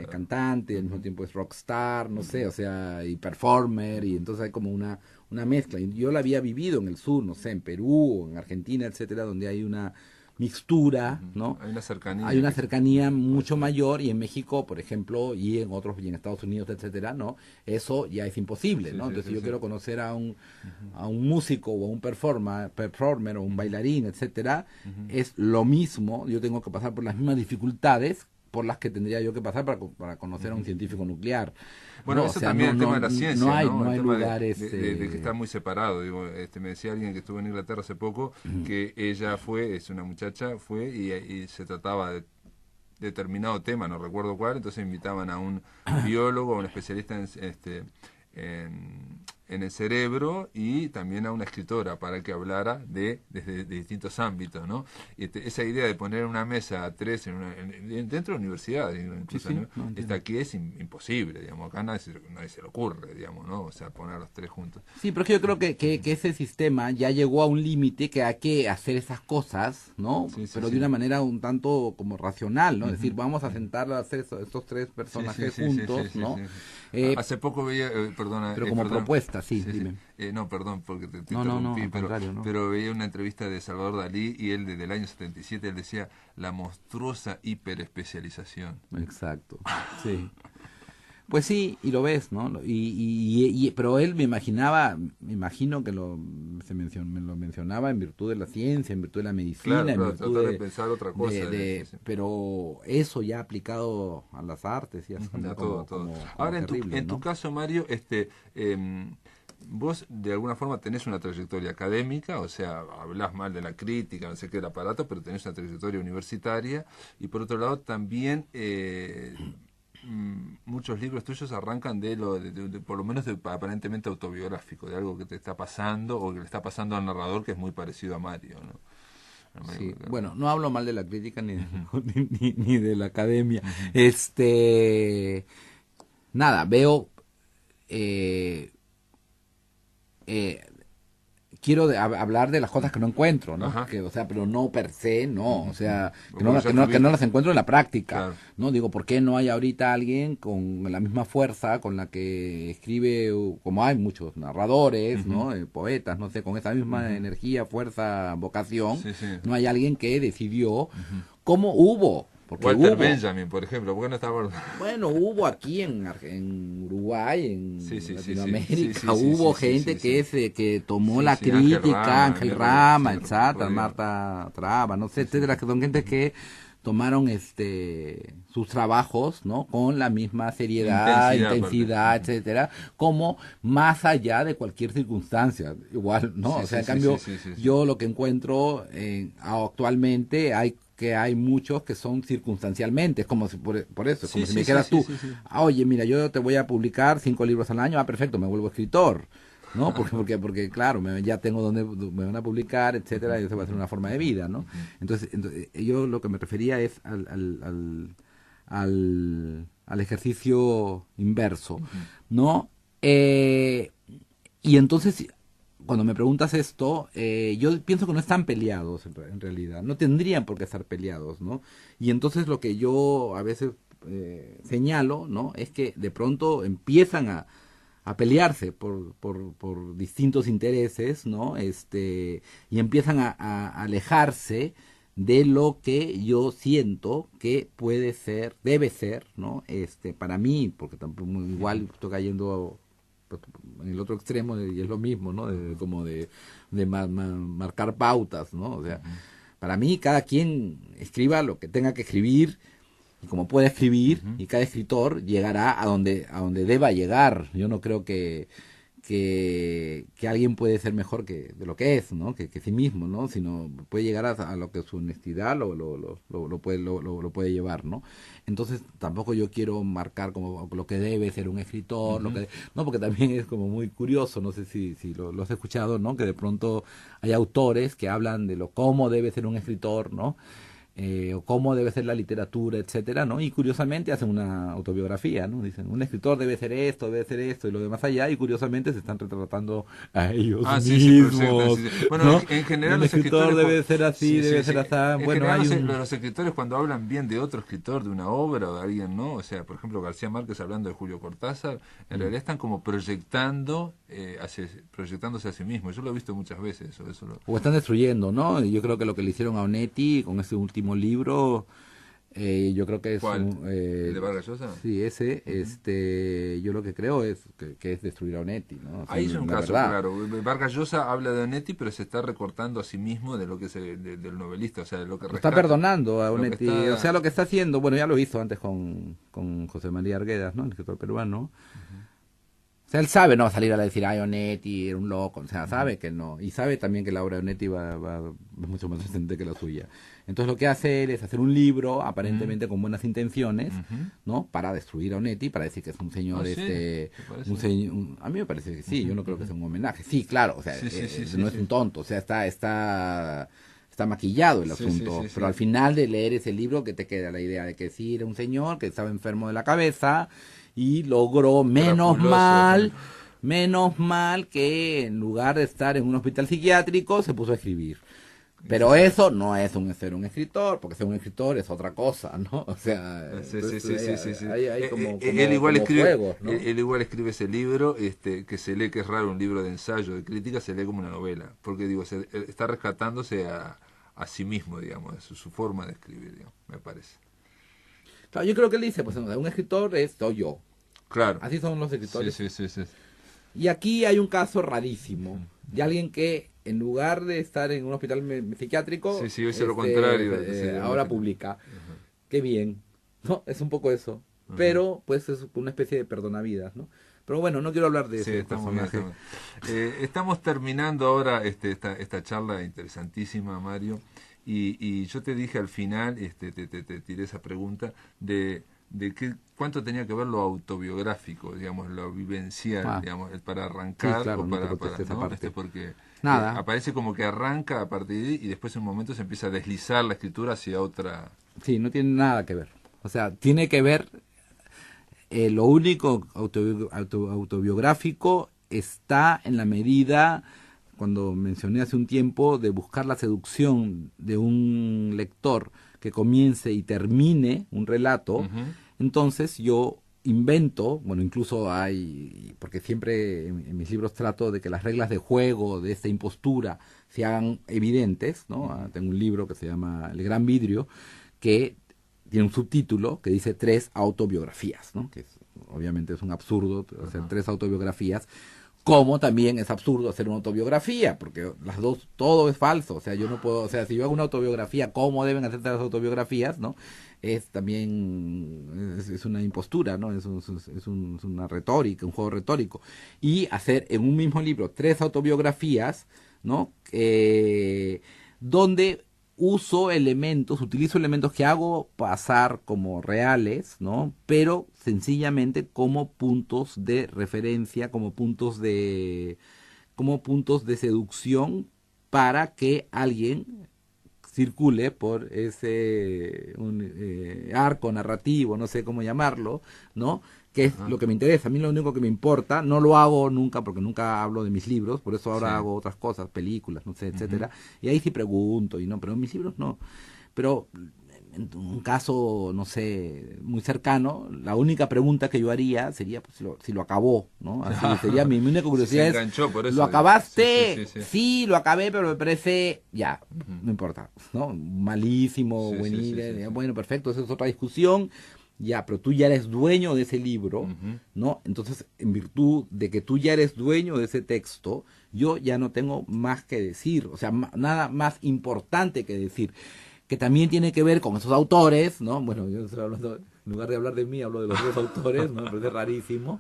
cantante, y al mismo tiempo es rockstar, no sé, o sea, y performer, y entonces hay como una mezcla. Y yo la había vivido en el sur, no sé, en Perú, en Argentina, etcétera, donde hay una mixtura, ¿no? Hay una cercanía. Hay una cercanía mucho mayor, y en México, por ejemplo, y en otros, y en Estados Unidos, etcétera, ¿no? Eso ya es imposible, ¿no? Entonces, si yo quiero conocer a un músico o a un performer o un bailarín, etcétera, es lo mismo, yo tengo que pasar por las mismas dificultades por las que tendría yo que pasar para conocer a un científico nuclear. Bueno, ¿no? eso o sea, también el tema de la ciencia, no hay el tema lugares de que está muy separado. Digo, me decía alguien que estuvo en Inglaterra hace poco que ella es una muchacha, y se trataba de determinado tema, no recuerdo cuál, entonces invitaban a un biólogo, a un especialista en el cerebro, y también a una escritora para que hablara desde distintos ámbitos, ¿no? Esa idea de poner una mesa a tres dentro de la universidad, incluso, Sí, ¿no? no entiendo. Aquí es imposible, digamos, acá nadie se le ocurre, digamos, ¿no? O sea, poner a los tres juntos. Sí, pero es que yo creo que ese sistema ya llegó a un límite que hay que hacer esas cosas, ¿no? Sí, sí, pero sí. de una manera un tanto como racional, ¿no? Es decir, Ujú. vamos a sentar a hacer estos tres personajes juntos, ¿no? Sí. Hace Eh, poco veía, perdona, pero como perdón. propuesta, sí, dime. No, perdón porque te No, interrumpí, al contrario, no. pero veía una entrevista de Salvador Dalí, y él desde el año 77 él decía la monstruosa hiperespecialización. Exacto, sí. Pues sí, y lo ves, ¿no? Pero él me imagino que me lo mencionaba en virtud de la ciencia, en virtud de la medicina, en Claro, virtud tratar de pensar otra cosa. Sí. pero eso ya aplicado a las artes ya suena A todo. como Ahora, terrible, en tu ¿no? caso, Mario, vos de alguna forma tenés una trayectoria académica, o sea, hablás mal de la crítica, no sé qué, el aparato, pero tenés una trayectoria universitaria, y por otro lado también muchos libros tuyos arrancan de por lo menos aparentemente autobiográfico, de algo que te está pasando o que le está pasando al narrador, que es muy parecido a Mario, ¿no? Sí, bueno, no hablo mal de la crítica ni de la academia. Ujú. Nada, veo eh, eh, quiero hablar de las cosas que no encuentro, ¿no? Ajá. O sea, pero no per se, no, o sea, que Porque ya que no las encuentro en la práctica, Claro. ¿no? Digo, ¿por qué no hay ahorita alguien con la misma fuerza con la que escribe, como hay muchos narradores, ¿no? Poetas, no sé, con esa misma energía, fuerza, vocación, Sí. no hay alguien que decidió cómo hubo, porque Walter hubo. Benjamin, por ejemplo, ¿por qué no estaba? Bueno, hubo aquí en Uruguay, en Sí. Latinoamérica, hubo gente que tomó la Sí, Ángel crítica, Rama, Ángel Emilio Rama, Rodríguez, etcétera, Marta Traba, no sé, etcétera, que son gente que tomaron sus trabajos, ¿no? Con la misma seriedad, intensidad, etcétera, como más allá de cualquier circunstancia, igual, ¿no? O sea, en cambio, yo lo que encuentro actualmente hay muchos que son circunstancialmente, es como si por eso, es como si me dijeras tú, oye, mira, yo te voy a publicar 5 libros al año, perfecto, me vuelvo escritor, ¿no? Porque claro, ya tengo donde me van a publicar, etcétera, y eso va a ser una forma de vida, ¿no? Entonces yo lo que me refería es al ejercicio inverso, ¿no? Y entonces, cuando me preguntas esto, yo pienso que no están peleados en realidad, no tendrían por qué estar peleados, ¿no? Y entonces lo que yo a veces señalo, ¿no? Es que de pronto empiezan a pelearse por distintos intereses, ¿no? Y empiezan a alejarse de lo que yo siento que puede ser, debe ser, ¿no? Para mí, porque tampoco igual estoy cayendo en el otro extremo y es lo mismo, ¿no? Como de marcar pautas, ¿no? O sea, para mí cada quien escriba lo que tenga que escribir y como pueda escribir, y cada escritor llegará a donde deba llegar. Yo no creo que alguien puede ser mejor de lo que es, ¿no? Que sí mismo, ¿no? Sino puede llegar a lo que su honestidad lo puede llevar, ¿no? Entonces tampoco yo quiero marcar como lo que debe ser un escritor, no, porque también es como muy curioso, no sé si lo has escuchado, ¿no? Que de pronto hay autores que hablan de cómo debe ser un escritor, ¿no? O cómo debe ser la literatura, etcétera, ¿no? Y curiosamente hacen una autobiografía, ¿no? Dicen, un escritor debe ser esto y lo demás allá, y curiosamente se están retratando a ellos mismos. Bueno, ¿no? en general un los escritor escritores debe ser así, debe ser así. Bueno, hay los escritores cuando hablan bien de otro escritor, de una obra o de alguien, ¿no? O sea, por ejemplo, García Márquez hablando de Julio Cortázar, en realidad están como proyectándose a sí mismo. Yo lo he visto muchas veces. O están destruyendo, ¿no? Yo creo que lo que le hicieron a Onetti con ese último libro, yo creo que es ¿Cuál? ¿El de Vargas Llosa? Sí, ese, yo lo que creo es que es destruir a Onetti, ¿no? O sea, ahí es un caso, verdad. claro. Vargas Llosa habla de Onetti, pero se está recortando a sí mismo de lo que es del novelista, o sea, de lo que está perdonando a Onetti, o sea, lo que está haciendo, bueno, ya lo hizo antes con José María Arguedas, ¿no? El escritor peruano. sea, él sabe, no va a salir a decir, ay, Onetti era un loco, o sea, sabe que no, y sabe también que la obra de Onetti es mucho más decente que la suya. Entonces lo que hace él es hacer un libro, aparentemente con buenas intenciones, ¿no? Para destruir a Onetti, para decir que es un señor, ¿Ah, sí? ¿Te parece? a mí me parece que sí, yo no creo que sea un homenaje. Sí, claro, o sea, no es un tonto, o sea, está maquillado el asunto, pero al final de leer ese libro que te queda la idea de que sí era un señor que estaba enfermo de la cabeza y logró menos mal que en lugar de estar en un hospital psiquiátrico se puso a escribir. Pero eso no es ser un escritor, porque ser un escritor es otra cosa, ¿no? O sea, Sí. hay como Él igual como escribe, juegos, ¿no? él igual escribe ese libro, que se lee, que es raro, un libro de ensayo, de crítica, se lee como una novela, porque digo, él está rescatándose a sí mismo, digamos, su forma de escribir, digamos, me parece. Claro, yo creo que él dice, pues un escritor soy yo. Claro. Así son los escritores. Sí. Y aquí hay un caso rarísimo de alguien que en lugar de estar en un hospital psiquiátrico, Sí, hizo lo contrario. ahora publica. Qué bien, ¿no? Es un poco eso. Pero pues es una especie de perdonavidas, ¿no? Pero bueno, no quiero hablar de ese está muy personaje. bien. Estamos terminando ahora esta charla interesantísima, Mario, y yo te dije al final, te tiré esa pregunta de cuánto tenía que ver lo autobiográfico, digamos, lo vivencial, digamos, para arrancar, sí, claro, o no te para contesté esa ¿no? parte. Porque Nada. aparece como que arranca a partir de ahí y después en un momento se empieza a deslizar la escritura hacia otra. Sí, no tiene nada que ver. O sea, tiene que ver, lo único autobiográfico está en la medida, cuando mencioné hace un tiempo, de buscar la seducción de un lector que comience y termine un relato. Entonces yo invento, bueno, incluso hay, porque siempre en mis libros trato de que las reglas de juego de esta impostura se hagan evidentes, ¿no? Tengo un libro que se llama El Gran Vidrio, que tiene un subtítulo que dice 3 autobiografías, ¿no? Que obviamente es un absurdo hacer 3 autobiografías, como también es absurdo hacer una autobiografía, porque las dos, todo es falso, o sea, yo no puedo, o sea, si yo hago una autobiografía, ¿cómo deben hacer las autobiografías, no? Es también, es una impostura, ¿no? Es una retórica, un juego retórico. Y hacer en un mismo libro 3 autobiografías, ¿no? Donde utilizo elementos que hago pasar como reales, ¿no? Pero sencillamente como puntos de referencia, como puntos de seducción para que alguien circule por ese arco narrativo, no sé cómo llamarlo, ¿no? Que es lo que me interesa. A mí lo único que me importa, no lo hago nunca porque nunca hablo de mis libros, por eso ahora hago otras cosas, películas, no sé, etcétera. Y ahí sí pregunto, pero en mis libros no. Pero en un caso, no sé, muy cercano, la única pregunta que yo haría sería pues, si lo acabó, ¿no? Así sería mi única curiosidad. Se enganchó por eso, ¿lo acabaste? Sí. Sí, lo acabé, pero me parece, ya, no importa, ¿no? Malísimo, buenísimo, bueno, perfecto, esa es otra discusión. Ya, pero tú ya eres dueño de ese libro, ¿no? Entonces, en virtud de que tú ya eres dueño de ese texto, yo ya no tengo más que decir, o sea, nada más importante que decir, que también tiene que ver con esos autores, ¿no? Bueno, yo estoy hablando, en lugar de hablar de mí, hablo de los dos autores, ¿no? Me parece rarísimo,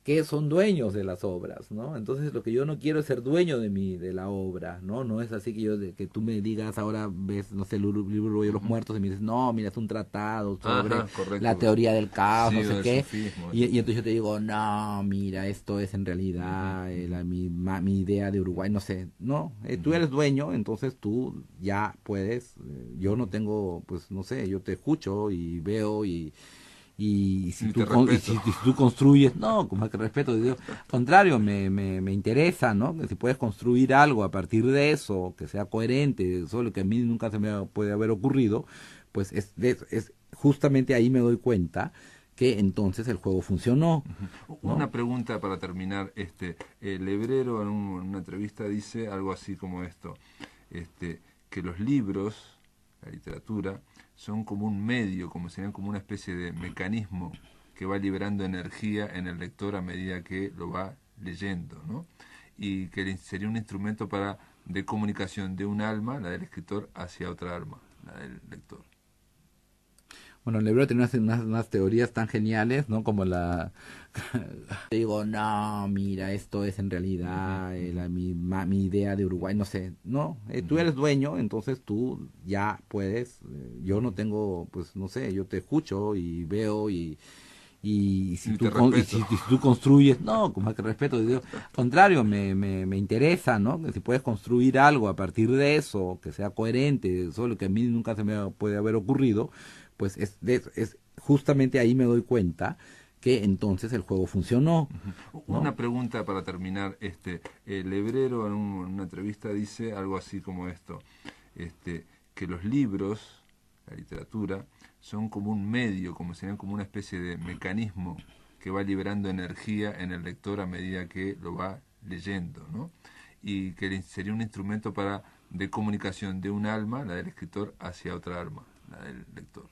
que son dueños de las obras, ¿no? Entonces lo que yo no quiero es ser dueño de la obra, ¿no? No es así que tú me digas ahora, ves, no sé, el libro de los muertos y me dices, no, mira, es un tratado sobre la teoría del caos, no sé qué, y entonces yo te digo, no, mira, esto es en realidad mi idea de Uruguay, no sé, no, tú eres dueño, entonces tú ya puedes, yo no tengo, pues, no sé, yo te escucho y veo y si tú construyes, no, con más que respeto, digo, al contrario, me interesa, ¿no? Que si puedes construir algo a partir de eso, que sea coherente, solo que a mí nunca se me puede haber ocurrido, pues es justamente ahí me doy cuenta que entonces el juego funcionó, ¿no? Una pregunta para terminar, Lebrero en una entrevista dice algo así como esto, que los libros, la literatura, son como un medio, como serían como una especie de mecanismo que va liberando energía en el lector a medida que lo va leyendo, ¿no? Y que sería un instrumento de comunicación de un alma, la del escritor, hacia otra alma, la del lector. Bueno, el hebreo tiene unas teorías tan geniales, ¿no? Como la... Digo, no, mira, esto es en realidad mi idea de Uruguay, no sé. No, tú eres dueño, entonces tú ya puedes. Yo no tengo, pues, no sé, yo te escucho y veo y si Y tú te respeto. si tú construyes, no, con más que respeto, digo, al contrario, me interesa, ¿no? Que si puedes construir algo a partir de eso, que sea coherente, solo que a mí nunca se me puede haber ocurrido, pues es justamente ahí me doy cuenta que entonces el juego funcionó, ¿no? Una pregunta para terminar. El Lebrero en una entrevista dice algo así como esto, que los libros, la literatura, son como un medio, como serían como una especie de mecanismo que va liberando energía en el lector a medida que lo va leyendo, ¿no? Y que sería un instrumento de comunicación de un alma, la del escritor, hacia otra alma, la del lector.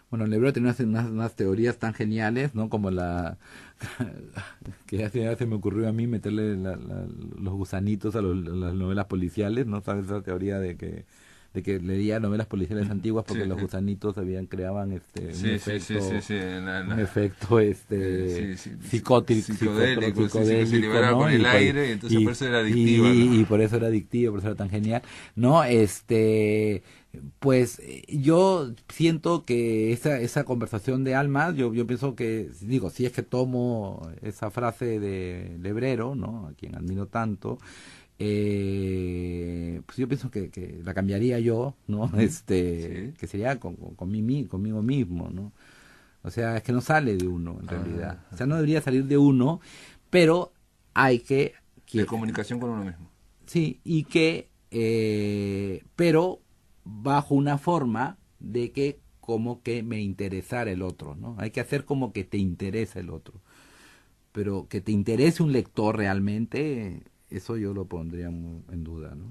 Bueno, el hebreo tiene unas teorías tan geniales, ¿no? Como la... que ya se me ocurrió a mí meterle los gusanitos a las novelas policiales, ¿no? ¿Sabes esa teoría de que leía novelas policiales antiguas porque Sí, los gusanitos creaban un efecto psicodélico, se psicodélico, liberaba ¿no? con el aire, y entonces por eso era adictiva, ¿no? Y por eso era adictivo, por eso era tan genial. No, pues yo siento que esa conversación de almas, yo pienso que, digo, si es que tomo esa frase de Lebrero, ¿no? A quien admiro tanto, pues yo pienso que la cambiaría yo, ¿no? Sí. Que sería conmigo mismo, ¿no? O sea, es que no sale de uno, en realidad. O sea, no debería salir de uno, pero hay De comunicación con uno mismo. sí, pero bajo una forma de que como que me interesara el otro, ¿no? Hay que hacer como que te interesa el otro. Pero que te interese un lector realmente, eso yo lo pondría en duda, ¿no?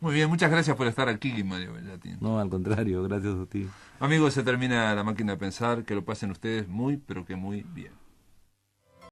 Muy bien, muchas gracias por estar aquí, Mario Bellatín. No, al contrario, gracias a ti. Amigos, se termina La Máquina de Pensar. Que lo pasen ustedes muy, pero que muy bien.